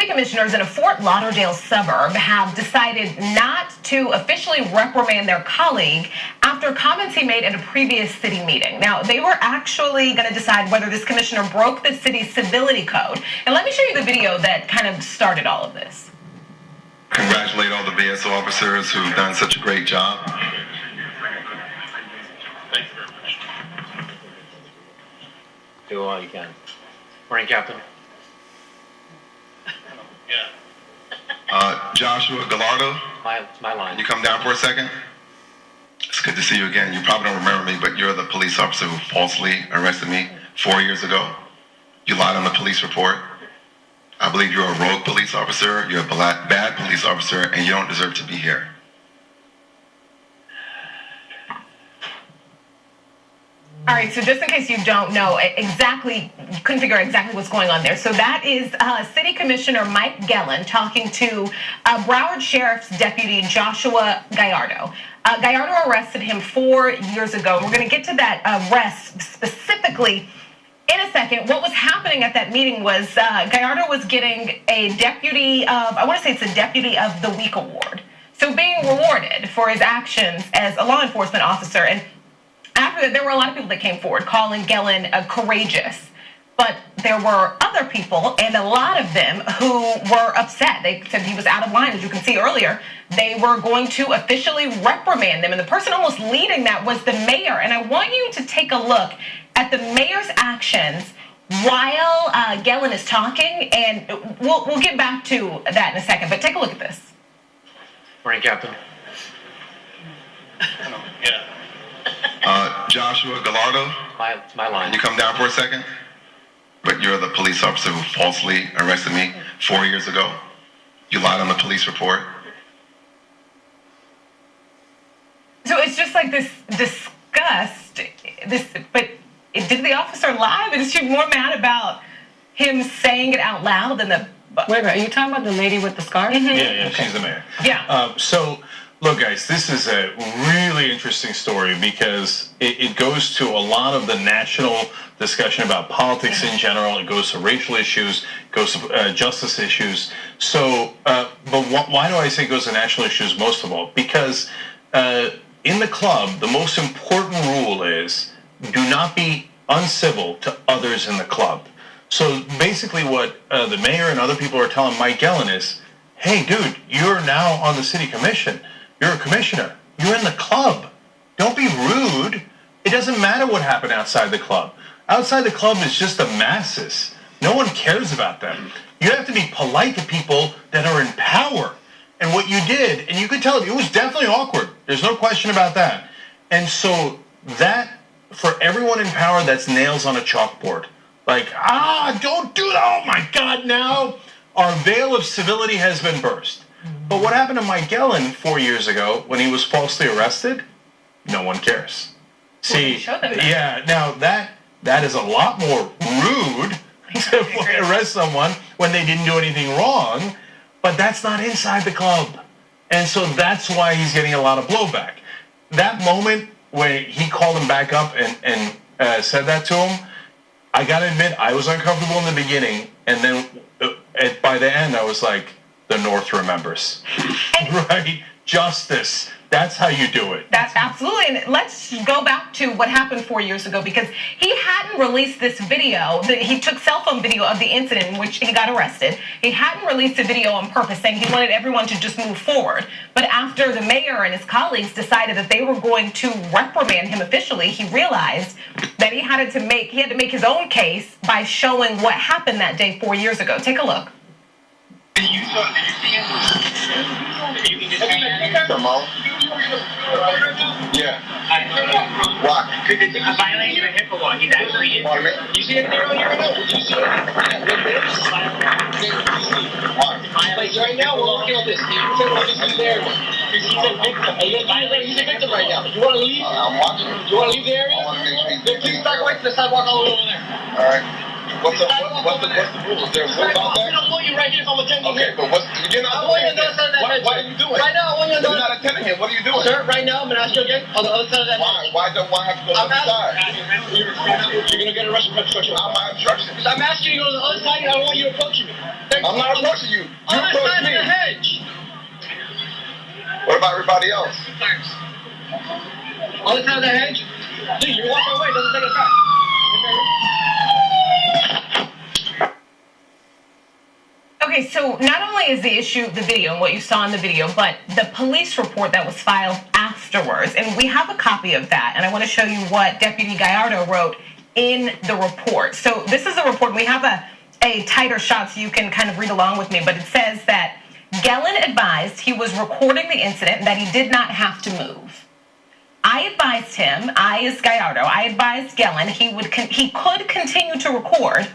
city commissioners in a Fort Lauderdale suburb have decided not to officially reprimand their colleague after comments he made at a previous city meeting. Now, they were actually going to decide whether this commissioner broke the city's civility code. And let me show you the video that kind of started all of this. Congratulate all the BSO officers who've done such a great job. Thank you very much. Do all you can. Morning, Captain. Joshua Gallardo, My line. can you come down for a second? It's good to see you again. You probably don't remember me, but you're the police officer who falsely arrested me 4 years ago. You lied on the police report. I believe you're a rogue police officer, you're a bad police officer, and you don't deserve to be here. All right, so just in case you don't know exactly, you couldn't figure out exactly what's going on there. So that is City Commissioner Mike Gelin talking to Broward Sheriff's Deputy Joshua Gallardo. Gallardo arrested him 4 years ago. We're going to get to that arrest specifically in a second. What was happening at that meeting was Gallardo was getting a Deputy of, I want to say it's a Deputy of the Week award. So being rewarded for his actions as a law enforcement officer. And after that, there were a lot of people that came forward calling Gelin courageous. But there were other people, and a lot of them, who were upset. They said he was out of line, as you can see earlier. They were going to officially reprimand them. And the person almost leading that was the mayor. And I want you to take a look at the mayor's actions while Gelin is talking. And we'll get back to that in a second. But take a look at this. Morning, Captain. Joshua Gallardo, My line. can you come down for a second? But you're the police officer who falsely arrested me 4 years ago. You lied on the police report. So it's just like this disgust. But did the officer lie? But is she more mad about him saying it out loud than the? Wait, are you talking about the lady with the scarf? Mm-hmm. Yeah, Okay. she's the mayor. Yeah. So, look, guys, this is a really interesting story because it goes to a lot of the national discussion about politics in general. It goes to racial issues, it goes to justice issues. So, but why do I say it goes to national issues most of all? Because in the club, the most important rule is do not be uncivil to others in the club. So basically what the mayor and other people are telling Mike Gelin is, hey, dude, you're now on the city commission. You're a commissioner. You're in the club. Don't be rude. It doesn't matter what happened outside the club. Outside the club is just the masses. No one cares about them. You have to be polite to people that are in power. And what you did, and you could tell it was definitely awkward. There's no question about that. And so that, for everyone in power, that's nails on a chalkboard. Like, don't do that. Oh my God, now our veil of civility has been burst. But what happened to Mike Gelin 4 years ago when he was falsely arrested? No one cares. See, yeah, now that is a lot more rude to arrest someone when they didn't do anything wrong, but that's not inside the club. And so that's why he's getting a lot of blowback. That moment when he called him back up and said that to him, I gotta admit, I was uncomfortable in the beginning, and then by the end, I was like, the North remembers, right? Justice. That's how you do it. That's absolutely. And let's go back to what happened 4 years ago, because he hadn't released this video. He took cell phone video of the incident in which he got arrested. He hadn't released the video on purpose, saying he wanted everyone to just move forward. But after the mayor and his colleagues decided that they were going to reprimand him officially, he realized that he had to make his own case by showing what happened that day 4 years ago. Take a look. Did you see it? You can just Yeah. Why? Because it's a violation of HIPAA law. He's actually in there. You see it there earlier? Did you see it? Like right now, we're looking at this. He's there. He's a victim right now. You want to leave? I'm watching. You want to leave the area? I want to make sure Then please start going to the sidewalk all the way over there. All right. What's the rule? Is there a rule about I'm that? gonna pull you right here if I'm attending Okay, here. but you're not I want you doing on the other side of that hedge. What are you doing? Right now, I want you on the You're other not attending him. What are you doing? Sir, right now, I'm gonna ask you again on the other side of that Why? hedge. Why have to go to I'm the side? You're gonna get arrested for obstruction. I'm my instructions. I'm asking you to go to the other side. I don't want you approaching me. I'm not approaching you. You Other approach side of me. the hedge. What about everybody else? Other side of the hedge. Dude, you're walking away. Doesn't take it back. Okay, so not only is the issue the video and what you saw in the video, but the police report that was filed afterwards. And we have a copy of that. And I want to show you what Deputy Gallardo wrote in the report. So this is a report. We have a tighter shot so you can kind of read along with me. But it says that Gellin advised he was recording the incident and that he did not have to move. I advised him, as Gallardo, I advised Gellin he could continue to record,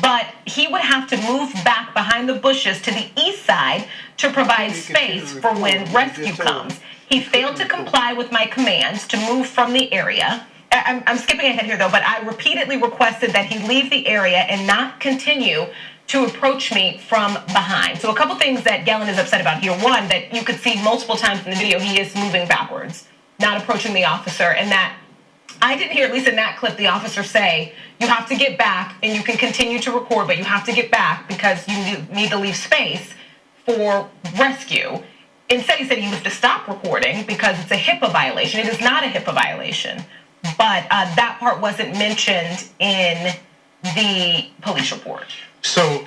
but he would have to move back behind the bushes to the east side to provide space for when rescue comes. He failed to comply with my commands to move from the area. I'm skipping ahead here though, but I repeatedly requested that he leave the area and not continue to approach me from behind. So a couple things that Gellin is upset about here. One, that you could see multiple times in the video, he is moving backwards, not approaching the officer, and that I didn't hear, at least in that clip, the officer say, you have to get back and you can continue to record, but you have to get back because you need to leave space for rescue. Instead, he said he was to stop recording because it's a HIPAA violation. It is not a HIPAA violation, but that part wasn't mentioned in the police report. So,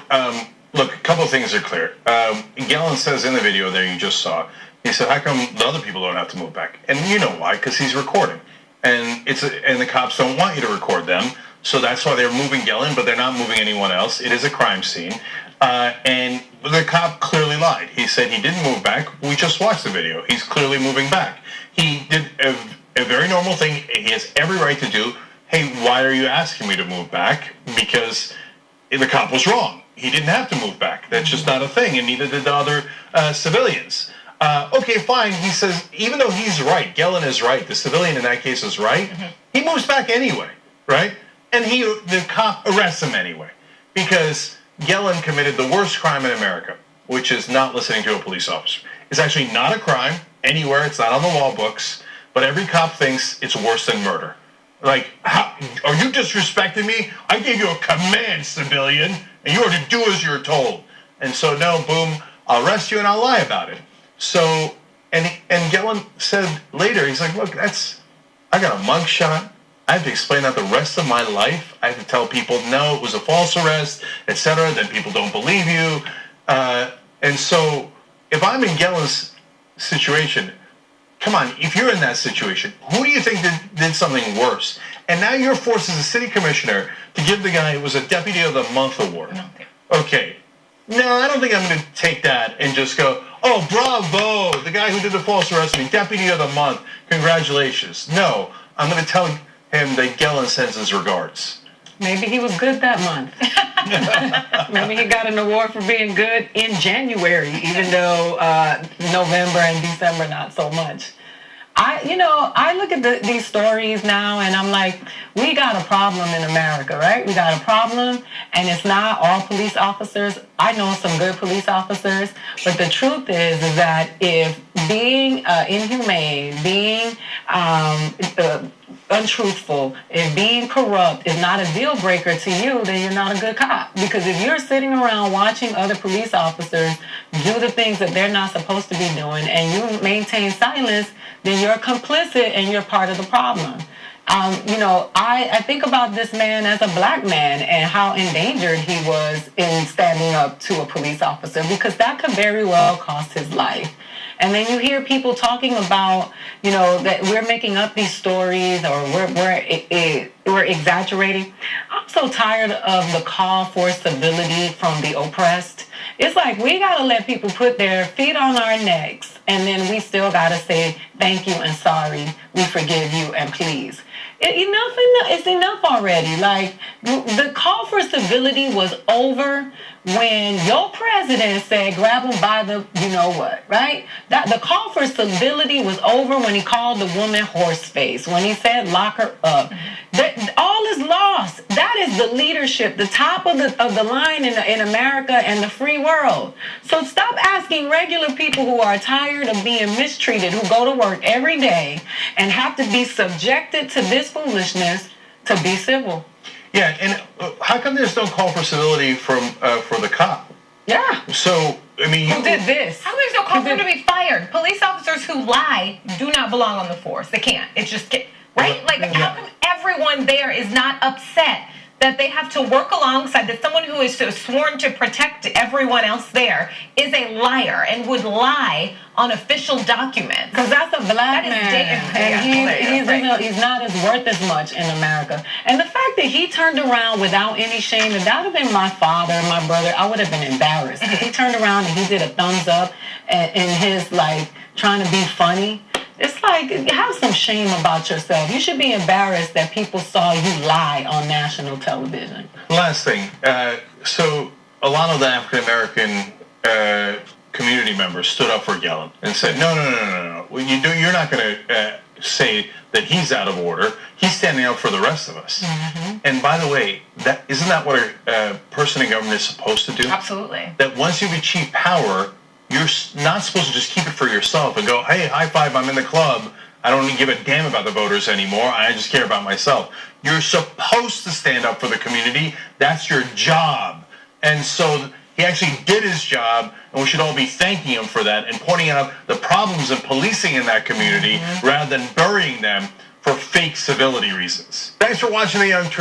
look, a couple of things are clear. Gellin says in the video there you just saw, he said, how come the other people don't have to move back? And you know why, because he's recording. And the cops don't want you to record them, so that's why they're moving Gellin, but they're not moving anyone else. It is a crime scene. And the cop clearly lied. He said he didn't move back. We just watched the video. He's clearly moving back. He did a very normal thing he has every right to do. Hey, why are you asking me to move back? Because the cop was wrong. He didn't have to move back. That's just not a thing, and neither did the other civilians. Okay, fine. He says, even though he's right, Gellin is right, the civilian in that case is right, he moves back anyway, right? And the cop arrests him anyway, because Gellin committed the worst crime in America, which is not listening to a police officer. It's actually not a crime anywhere. It's not on the law books, but every cop thinks it's worse than murder. Like, are you disrespecting me? I gave you a command, civilian, and you are to do as you're told. And so, no, boom, I'll arrest you and I'll lie about it. So, and Gellin said later, he's like, look, I got a mugshot. I have to explain that the rest of my life. I have to tell people, no, it was a false arrest, etc. Then people don't believe you. And so, if I'm in Gellin's situation, come on, if you're in that situation, who do you think did something worse? And now you're forced as a city commissioner to give the guy who was a Deputy of the Month award. Okay. No, I don't think I'm going to take that and just go, oh, bravo, the guy who did the false arrest me, Deputy of the Month, congratulations. No, I'm going to tell him that Gellin sends his regards. Maybe he was good that month. Maybe he got an award for being good in January, even though November and December not so much. I look at these stories now and I'm like, we got a problem in America, right? We got a problem, and it's not all police officers. I know some good police officers, but the truth is that if being inhumane, being untruthful, if being corrupt is not a deal breaker to you, then you're not a good cop. Because if you're sitting around watching other police officers do the things that they're not supposed to be doing and you maintain silence, then you're complicit and you're part of the problem. I think about this man as a black man and how endangered he was in standing up to a police officer, because that could very well cost his life. And then you hear people talking about, that we're making up these stories or we're exaggerating. I'm so tired of the call for civility from the oppressed. It's like we got to let people put their feet on our necks, and then we still got to say thank you and sorry, we forgive you and please. It's enough already. Like, the call for civility was over when your president said grab him by the you know what, right? The call for civility was over when he called the woman horse face, when he said lock her up. All is lost. That is the leadership, the top of the line in America and the free world. So stop asking regular people who are tired of being mistreated, who go to work every day and have to be subjected to this foolishness, to be civil. Yeah, and how come there's no call for civility for the cop? Yeah. So, I mean, Who did this? How there's no call for him to be fired? Police officers who lie do not belong on the force. They can't. It's just, right? Like, how come everyone there is not upset that they have to work alongside, that someone who is so sworn to protect everyone else there is a liar and would lie on official documents? Because that's a black man, and he's not as worth as much in America. And the fact that he turned around without any shame, if that would have been my father, my brother, I would have been embarrassed. He turned around and he did a thumbs up in his, like, trying to be funny. It's like, have some shame about yourself. You should be embarrassed that people saw you lie on national television. Last thing. So a lot of the African American community members stood up for Gelin and said, no. Well, you're not going to say that he's out of order. He's standing up for the rest of us. Mm-hmm. And by the way, isn't that what a person in government is supposed to do? Absolutely. That once you've achieved power, you're not supposed to just keep it for yourself and go, hey, high five, I'm in the club. I don't give a damn about the voters anymore. I just care about myself. You're supposed to stand up for the community. That's your job. And so he actually did his job, and we should all be thanking him for that and pointing out the problems of policing in that community rather than burying them for fake civility reasons. Thanks for watching The Young Turks.